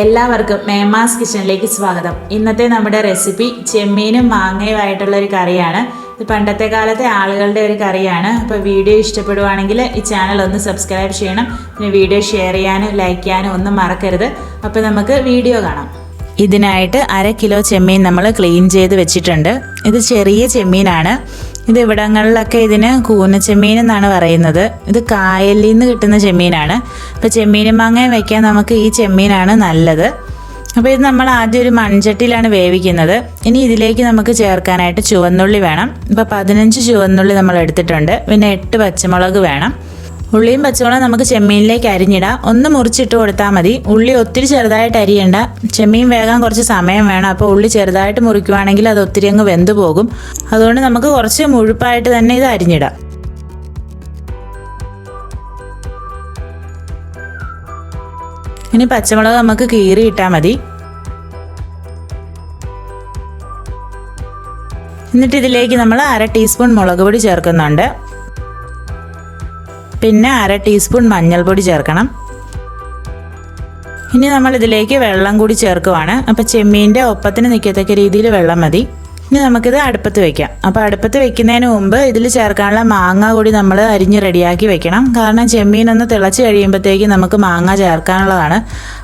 എല്ലാവർക്കും മേമാസ് കിച്ചണിലേക്ക് സ്വാഗതം. ഇന്നത്തെ നമ്മുടെ റെസിപ്പി ചെമ്മീനും മാങ്ങയുമായിട്ടുള്ള ഒരു കറിയാണ്. ഇത് പണ്ടത്തെ കാലത്തെ ആളുകളുടെ ഒരു കറിയാണ്. അപ്പോൾ വീഡിയോ ഇഷ്ടപ്പെടുവാണെങ്കിൽ ഈ ചാനൽ ഒന്ന് സബ്സ്ക്രൈബ് ചെയ്യണം. പിന്നെ വീഡിയോ ഷെയർ ചെയ്യാനും ലൈക്ക് ചെയ്യാനും ഒന്നും മറക്കരുത്. അപ്പോൾ നമുക്ക് വീഡിയോ കാണാം. ഇതിനായിട്ട് 1/2 കിലോ ചെമ്മീൻ നമ്മൾ ക്ലീൻ ചെയ്ത് വെച്ചിട്ടുണ്ട്. ഇത് ചെറിയ ചെമ്മീനാണ്. ഇത് ഇവിടങ്ങളിലൊക്കെ ഇതിന് കൂനച്ചെമ്മീൻ എന്നാണ് പറയുന്നത്. ഇത് കായലിൽ നിന്ന് കിട്ടുന്ന ചെമ്മീനാണ്. അപ്പോൾ ചെമ്മീനും മാങ്ങയും വയ്ക്കാൻ നമുക്ക് ഈ ചെമ്മീനാണ് നല്ലത്. അപ്പോൾ ഇത് നമ്മൾ ആദ്യം ഒരു മൺചട്ടിയിലാണ് വേവിക്കുന്നത്. ഇനി ഇതിലേക്ക് നമുക്ക് ചേർക്കാനായിട്ട് ചുവന്നുള്ളി വേണം. ഇപ്പോൾ 15 ചുവന്നുള്ളി നമ്മൾ എടുത്തിട്ടുണ്ട്. പിന്നെ 8 പച്ചമുളക് വേണം. ഉള്ളിയും പച്ചമുളകും നമുക്ക് ചെമ്മീനിലേക്ക് അരിഞ്ഞിടാം. ഒന്ന് മുറിച്ചിട്ട് കൊടുത്താൽ മതി. ഉള്ളി ഒത്തിരി ചെറുതായിട്ട് അരിയണ്ട. ചെമ്മീൻ വേകാൻ കുറച്ച് സമയം വേണം. അപ്പോൾ ഉള്ളി ചെറുതായിട്ട് മുറിക്കുവാണെങ്കിൽ അത് ഒത്തിരി അങ്ങ് വെന്ത് പോകും. അതുകൊണ്ട് നമുക്ക് കുറച്ച് മുഴുപ്പായിട്ട് തന്നെ ഇത് അരിഞ്ഞിടാം. ഇനി പച്ചമുളക് നമുക്ക് കീറി ഇട്ടാൽ മതി. എന്നിട്ട് ഇതിലേക്ക് നമ്മൾ 1/2 ടീസ്പൂൺ മുളക് പൊടി ചേർക്കുന്നുണ്ട്. പിന്നെ 1/2 ടീസ്പൂൺ മഞ്ഞൾപ്പൊടി ചേർക്കണം. ഇനി നമ്മൾ ഇതിലേക്ക് വെള്ളം കൂടി ചേർക്കുവാണ്. അപ്പോൾ ചെമ്മീൻ്റെ ഒപ്പത്തിന് നിൽക്കത്തക്ക രീതിയിൽ വെള്ളം മതി. ഇനി നമുക്കിത് അടുപ്പത്ത് വെക്കാം. അപ്പോൾ അടുപ്പത്ത് വെക്കുന്നതിന് മുമ്പ് ഇതിൽ ചേർക്കാനുള്ള മാങ്ങ കൂടി നമ്മൾ അരിഞ്ഞ് റെഡിയാക്കി വെക്കണം. കാരണം ചെമ്മീൻ ഒന്ന് തിളച്ച് കഴിയുമ്പോഴത്തേക്ക് നമുക്ക് മാങ്ങ ചേർക്കാനുള്ളതാണ്.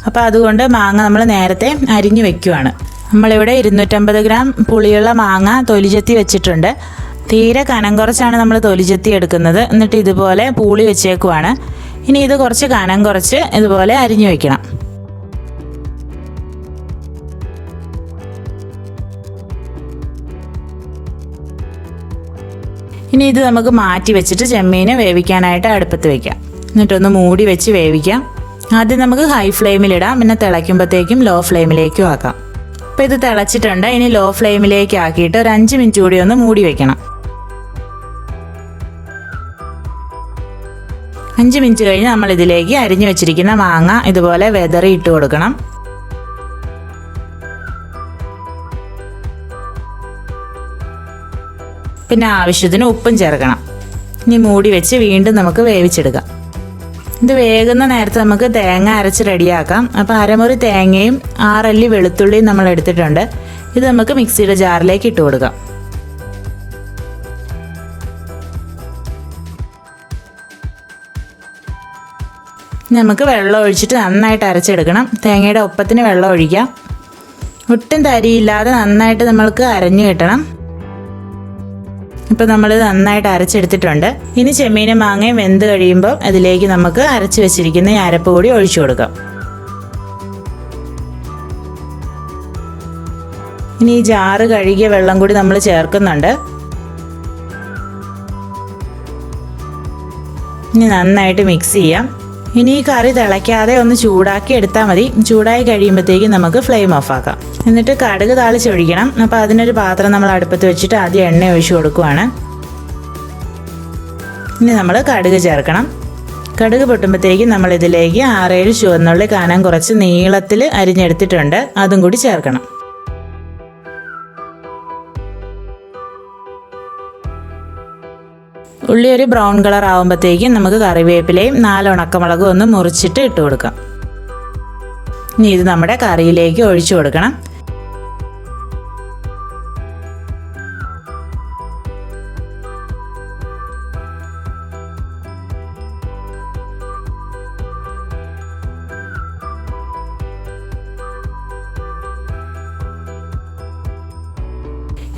അപ്പോൾ അതുകൊണ്ട് മാങ്ങ നമ്മൾ നേരത്തെ അരിഞ്ഞ് വെക്കുവാണ്. നമ്മളിവിടെ 250 ഗ്രാം പുളിയുള്ള മാങ്ങ തൊലിചെത്തി വെച്ചിട്ടുണ്ട്. തീരെ കനം കുറച്ചാണ് നമ്മൾ തൊലിചെത്തി എടുക്കുന്നത്. എന്നിട്ട് ഇതുപോലെ പൂളി വെച്ചേക്കുവാണ്. ഇനി ഇത് കുറച്ച് കനം കുറച്ച് ഇതുപോലെ അരിഞ്ഞു വെക്കണം. ഇനി ഇത് നമുക്ക് മാറ്റി വെച്ചിട്ട് ചെമ്മീൻ വേവിക്കാനായിട്ട് അടുപ്പത്ത് വയ്ക്കാം. എന്നിട്ടൊന്ന് മൂടി വെച്ച് വേവിക്കാം. ആദ്യം നമുക്ക് ഹൈ ഫ്ലെയിമിലിടാം. പിന്നെ തിളയ്ക്കുമ്പോഴത്തേക്കും ലോ ഫ്ലെയിമിലേക്കും ആക്കാം. അപ്പോൾ ഇത് തിളച്ചിട്ടുണ്ട്. ഇനി ലോ ഫ്ലെയിമിലേക്ക് ആക്കിയിട്ട് ഒരു 5 മിനിറ്റ് കൂടി ഒന്ന് മൂടി വെക്കണം. 5 മിനിറ്റ് കഴിഞ്ഞ് നമ്മൾ ഇതിലേക്ക് അരിഞ്ഞു വെച്ചിരിക്കുന്ന മാങ്ങ ഇതുപോലെ വെതറി ഇട്ട് കൊടുക്കണം. പിന്നെ ആവശ്യത്തിന് ഉപ്പും ചേർക്കണം. ഇനി മൂടി വെച്ച് വീണ്ടും നമുക്ക് വേവിച്ചെടുക്കാം. ഇത് വേകുന്ന നേരത്ത് നമുക്ക് തേങ്ങ അരച്ച് റെഡിയാക്കാം. അപ്പോൾ 1/2 മുറി തേങ്ങയും 6 അല്ലി വെളുത്തുള്ളിയും നമ്മൾ എടുത്തിട്ടുണ്ട്. ഇത് നമുക്ക് മിക്സിയുടെ ജാറിലേക്ക് ഇട്ട് കൊടുക്കാം. നമുക്ക് വെള്ളം ഒഴിച്ചിട്ട് നന്നായിട്ട് അരച്ചെടുക്കണം. തേങ്ങയുടെ ഒപ്പത്തിന് വെള്ളം ഒഴിക്കാം. ഒട്ടും തരിയില്ലാതെ നന്നായിട്ട് നമ്മൾക്ക് അരഞ്ഞു കിട്ടണം. ഇപ്പോൾ നമ്മൾ നന്നായിട്ട് അരച്ചെടുത്തിട്ടുണ്ട്. ഇനി ചെമ്മീനും മാങ്ങയും വെന്ത് കഴിയുമ്പോൾ അതിലേക്ക് നമുക്ക് അരച്ച് വെച്ചിരിക്കുന്ന ഈ അരപ്പ് കൂടി ഒഴിച്ചു കൊടുക്കാം. ഇനി ഈ ജാറ് കഴുകിയ വെള്ളം കൂടി നമ്മൾ ചേർക്കുന്നുണ്ട്. ഇനി നന്നായിട്ട് മിക്സ് ചെയ്യാം. ഇനി ഈ കറി തിളയ്ക്കാതെ ഒന്ന് ചൂടാക്കി എടുത്താൽ മതി. ചൂടായി കഴിയുമ്പോഴത്തേക്കും നമുക്ക് ഫ്ലെയിം ഓഫ് ആക്കാം. എന്നിട്ട് കടുക് താളിച്ചൊഴിക്കണം. അപ്പോൾ അതിനൊരു പാത്രം നമ്മൾ അടുപ്പത്ത് വെച്ചിട്ട് ആദ്യം എണ്ണ ഒഴിച്ചു കൊടുക്കുവാണ്. ഇനി നമ്മൾ കടുക് ചേർക്കണം. കടുക് പൊട്ടുമ്പോഴത്തേക്കും നമ്മൾ ഇതിലേക്ക് 6-7 ചുവന്നുള്ളി കനം കുറച്ച് നീളത്തിൽ അരിഞ്ഞെടുത്തിട്ടുണ്ട്. അതും കൂടി ചേർക്കണം. ഉള്ളി ഒരു ബ്രൗൺ കളർ ആകുമ്പോഴത്തേക്കും നമുക്ക് കറിവേപ്പിലയും 4 ഉണക്കമുളകും ഒന്ന് മുറിച്ചിട്ട് ഇട്ട് കൊടുക്കാം. ഇനി ഇത് നമ്മുടെ കറിയിലേക്ക് ഒഴിച്ചു കൊടുക്കണം.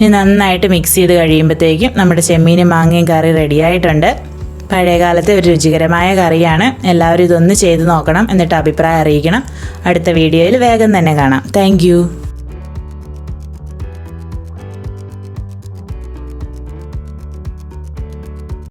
ഇനി നന്നായിട്ട് മിക്സ് ചെയ്ത് കഴിയുമ്പോഴത്തേക്കും നമ്മുടെ ചെമ്മീനും മാങ്ങയും കറി റെഡിയായിട്ടുണ്ട്. പഴയകാലത്തെ ഒരു രുചികരമായ കറിയാണ്. എല്ലാവരും ഇതൊന്ന് ചെയ്ത് നോക്കണം. എന്നിട്ട് അഭിപ്രായം അറിയിക്കണം. അടുത്ത വീഡിയോയിൽ വേഗം തന്നെ കാണാം. താങ്ക്